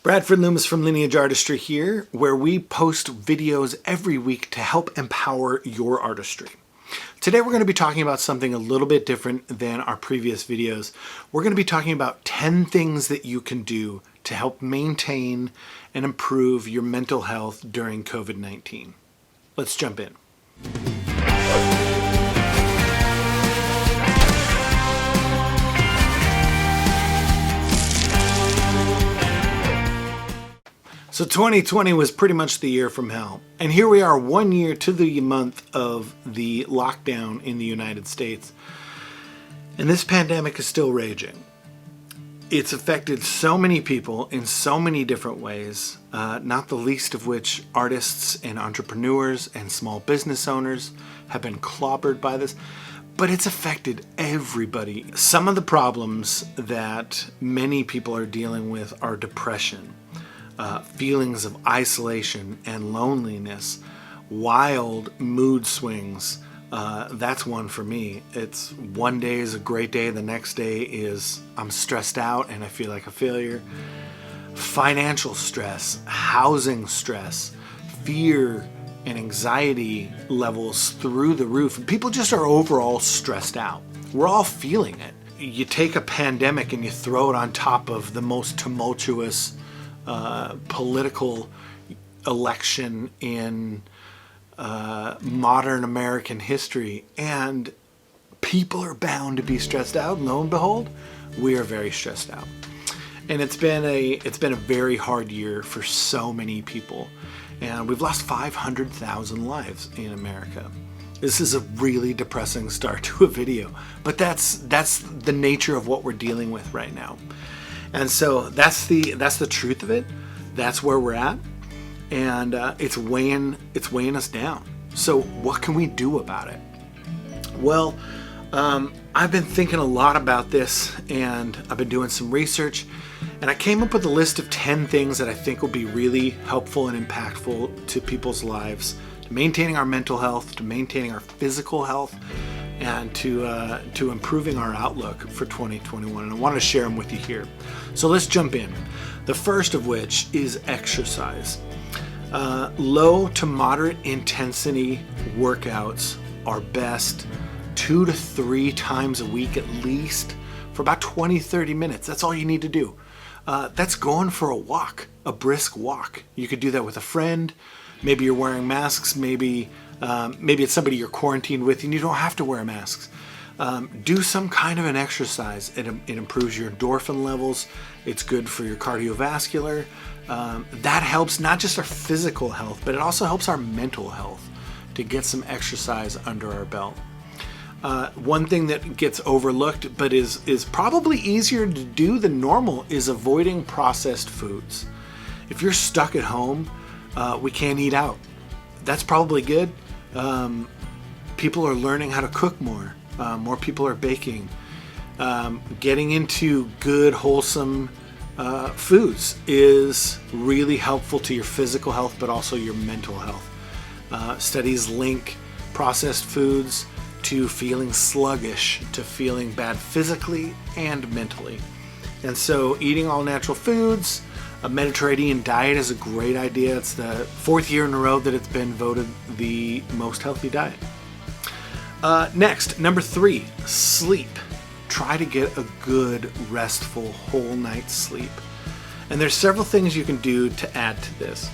Bradford Loomis from Lineage Artistry here, where we post videos every week to help empower your artistry. Today we're going to be talking about something a little bit different than our previous videos. We're going to be talking about 10 things that you can do to help maintain and improve your mental health during COVID-19. Let's jump in. So 2020 was pretty much the year from hell. And here we are 1 year to the month of the lockdown in the United States. And this pandemic is still raging. It's affected so many people in so many different ways, not the least of which artists and entrepreneurs and small business owners have been clobbered by this. But it's affected everybody. Some of the problems that many people are dealing with are depression. Feelings of isolation and loneliness, wild mood swings. That's one for me. It's one day is a great day, the next day is I'm stressed out and I feel like a failure. Financial stress, housing stress, fear and anxiety levels through the roof. People just are overall stressed out. We're all feeling it. You take a pandemic and you throw it on top of the most tumultuous political election in modern American history, and people are bound to be stressed out. And lo and behold, we are very stressed out. And it's been a very hard year for so many people, and we've lost 500,000 lives in America. This is a really depressing start to a video, but that's the nature of what we're dealing with right now. And so that's the truth of it. That's where we're at, and it's weighing us down. So what can we do about it? Well, I've been thinking a lot about this, and I've been doing some research, and I came up with a list of 10 things that I think will be really helpful and impactful to people's lives, to maintaining our mental health, to maintaining our physical health, and to improving our outlook for 2021. And I want to share them with you here. So let's jump in. The first of which is exercise. Low to moderate intensity workouts are best 2 to 3 times a week at least for about 20-30 minutes. That's all you need to do. That's going for a walk, a brisk walk. You could do that with a friend. Maybe you're wearing masks. Maybe it's somebody you're quarantined with and you don't have to wear masks. Do some kind of an exercise. It improves your endorphin levels. It's good for your cardiovascular. That helps not just our physical health, but it also helps our mental health to get some exercise under our belt. One thing that gets overlooked but is probably easier to do than normal is avoiding processed foods. If you're stuck at home, we can't eat out. That's probably good. People are learning how to cook more. More people are baking. Getting into good, wholesome foods is really helpful to your physical health, but also your mental health. Studies link processed foods to feeling sluggish, to feeling bad physically and mentally. And so eating all natural foods, a Mediterranean diet is a great idea. It's the 4th year in a row that it's been voted the most healthy diet. Next, number 3, sleep. Try to get a good, restful, whole night's sleep. And there's several things you can do to add to this.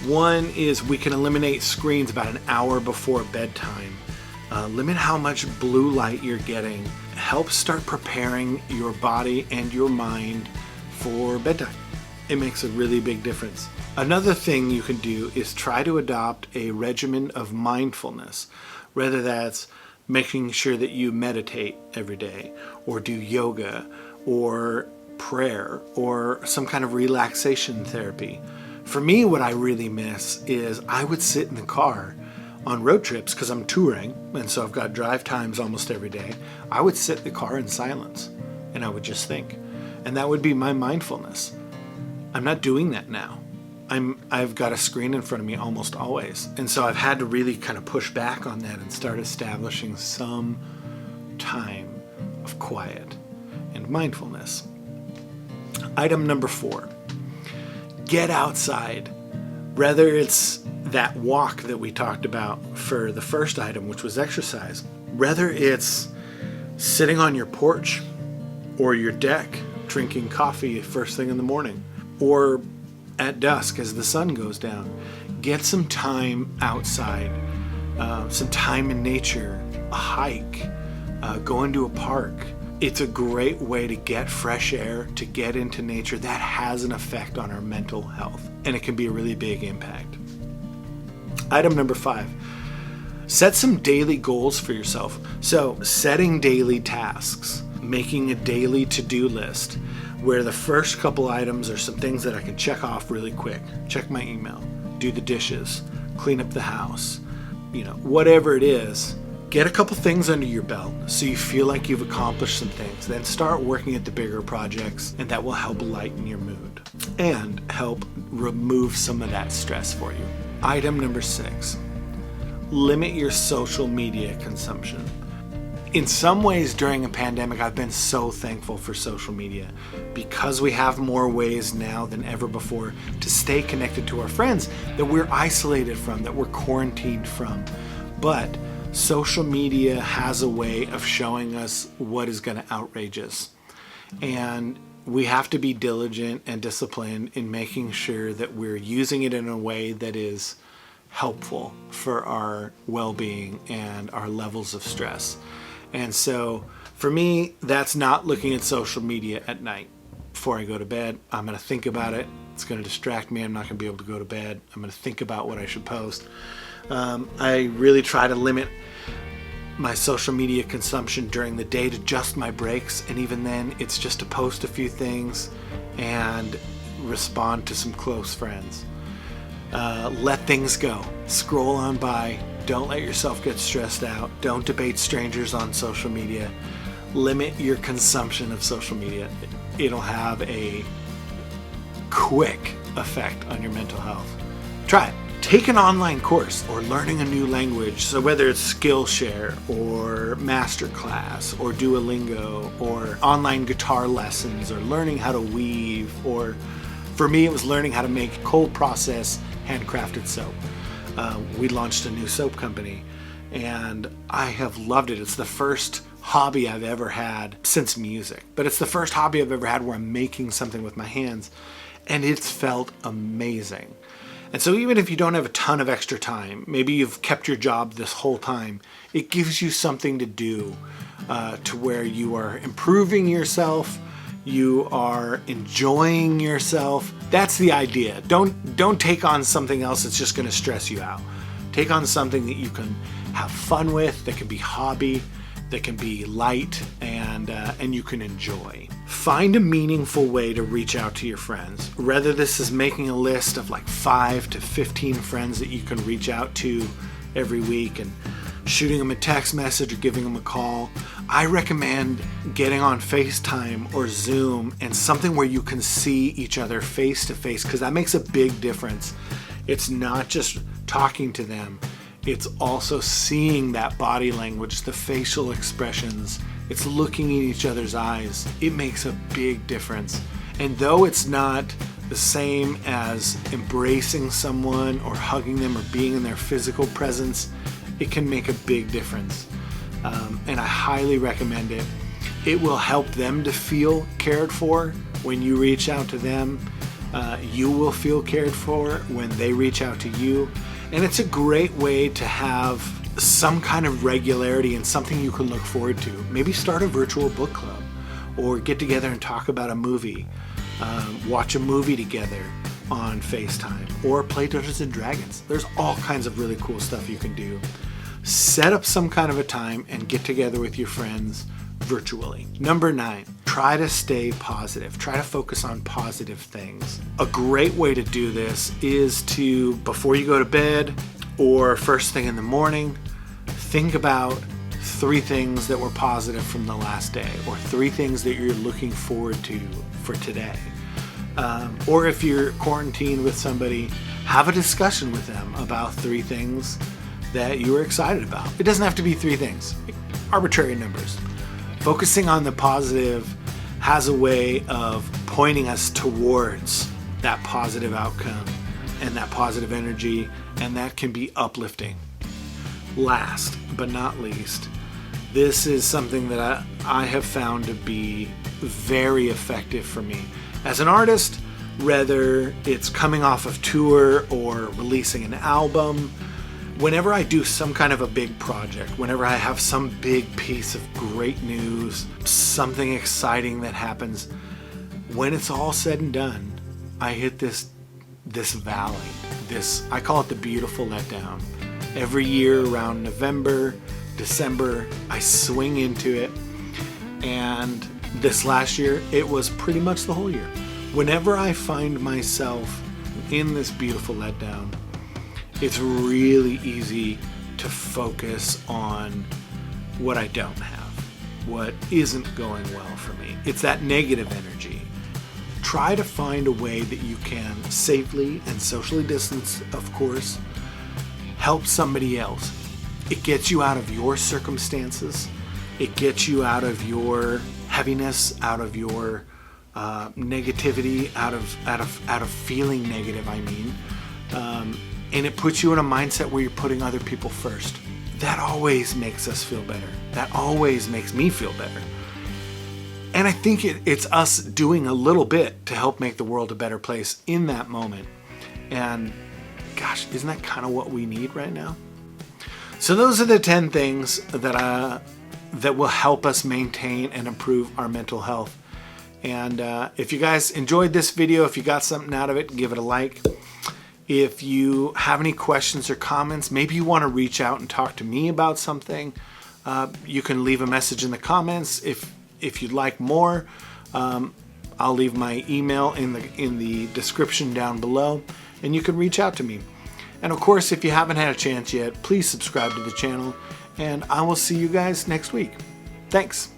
One is we can eliminate screens about an hour before bedtime. Limit how much blue light you're getting. Help start preparing your body and your mind for bedtime. It makes a really big difference. Another thing you can do is try to adopt a regimen of mindfulness, whether that's making sure that you meditate every day, or do yoga, or prayer, or some kind of relaxation therapy. For me, what I really miss is I would sit in the car on road trips because I'm touring, and so I've got drive times almost every day. I would sit in the car in silence, and I would just think. And that would be my mindfulness. I'm not doing that now. I've got a screen in front of me almost always. And so I've had to really kind of push back on that and start establishing some time of quiet and mindfulness. Item number 4, get outside. Whether it's that walk that we talked about for the first item, which was exercise, whether it's sitting on your porch or your deck drinking coffee first thing in the morning, or at dusk as the sun goes down, get some time outside, some time in nature, a hike, go into a park. It's a great way to get fresh air, to get into nature. That has an effect on our mental health, and it can be a really big impact. Item number 5, set some daily goals for yourself. So setting daily tasks, making a daily to-do list where the first couple items are some things that I can check off really quick. Check my email, do the dishes, clean up the house, whatever it is. Get a couple things under your belt so you feel like you've accomplished some things. Then start working at the bigger projects, and that will help lighten your mood and help remove some of that stress for you. Item number 6, limit your social media consumption. In some ways during a pandemic, I've been so thankful for social media because we have more ways now than ever before to stay connected to our friends that we're isolated from, that we're quarantined from. But social media has a way of showing us what is going to outrage us. And we have to be diligent and disciplined in making sure that we're using it in a way that is helpful for our well-being and our levels of stress. And so for me, that's not looking at social media at night before I go to bed. I'm going to think about it. It's going to distract me. I'm not going to be able to go to bed. I'm going to think about what I should post. I really try to limit my social media consumption during the day to just my breaks, and even then it's just to post a few things and respond to some close friends. Let things go. Scroll on by. Don't let yourself get stressed out. Don't debate strangers on social media. Limit your consumption of social media. It'll have a quick effect on your mental health. Try it. Take an online course or learning a new language. So whether it's Skillshare or Masterclass or Duolingo or online guitar lessons or learning how to weave, or for me it was learning how to make cold process handcrafted soap. We launched a new soap company and I have loved it. It's the first hobby I've ever had since music, but it's the first hobby I've ever had where I'm making something with my hands, and it's felt amazing. And so even if you don't have a ton of extra time, maybe you've kept your job this whole time, it gives you something to do to where you are improving yourself, you are enjoying yourself. That's the idea. Don't take on something else that's just going to stress you out. Take on something that you can have fun with, that can be hobby, that can be light, and you can enjoy. Find a meaningful way to reach out to your friends. Whether this is making a list of like 5 to 15 friends that you can reach out to every week and shooting them a text message or giving them a call. I recommend getting on FaceTime or Zoom and something where you can see each other face to face, because that makes a big difference. It's not just talking to them. It's also seeing that body language, the facial expressions. It's looking in each other's eyes. It makes a big difference. And though it's not the same as embracing someone or hugging them or being in their physical presence, it can make a big difference. And I highly recommend it. It will help them to feel cared for when you reach out to them. You will feel cared for when they reach out to you. And it's a great way to have some kind of regularity and something you can look forward to. Maybe start a virtual book club or get together and talk about a movie. Watch a movie together on FaceTime or play Dungeons and Dragons. There's all kinds of really cool stuff you can do. Set up some kind of a time and get together with your friends virtually. Number 9, try to stay positive. Try to focus on positive things. A great way to do this is to, before you go to bed or first thing in the morning, think about 3 things that were positive from the last day, or 3 things that you're looking forward to for today. Or if you're quarantined with somebody, have a discussion with them about 3 things that you were excited about. It doesn't have to be 3 things, arbitrary numbers. Focusing on the positive has a way of pointing us towards that positive outcome and that positive energy, and that can be uplifting. Last but not least, this is something that I have found to be very effective for me. As an artist, whether it's coming off of tour or releasing an album, whenever I do some kind of a big project, whenever I have some big piece of great news, something exciting that happens, when it's all said and done, I hit this valley. I call it the beautiful letdown. Every year around November, December, I swing into it, and this last year, it was pretty much the whole year. Whenever I find myself in this beautiful letdown, it's really easy to focus on what I don't have, what isn't going well for me. It's that negative energy. Try to find a way that you can safely and socially distance, of course, help somebody else. It gets you out of your circumstances. It gets you out of your heaviness, out of your negativity, out of feeling negative, I mean. And it puts you in a mindset where you're putting other people first. That always makes us feel better. That always makes me feel better. And I think it's us doing a little bit to help make the world a better place in that moment. And gosh, isn't that kind of what we need right now? So those are the 10 things that will help us maintain and improve our mental health. And if you guys enjoyed this video, if you got something out of it, give it a like. If you have any questions or comments, maybe you want to reach out and talk to me about something, you can leave a message in the comments. If you'd like more, I'll leave my email in the description down below, and you can reach out to me. And of course, if you haven't had a chance yet, please subscribe to the channel, and I will see you guys next week. Thanks.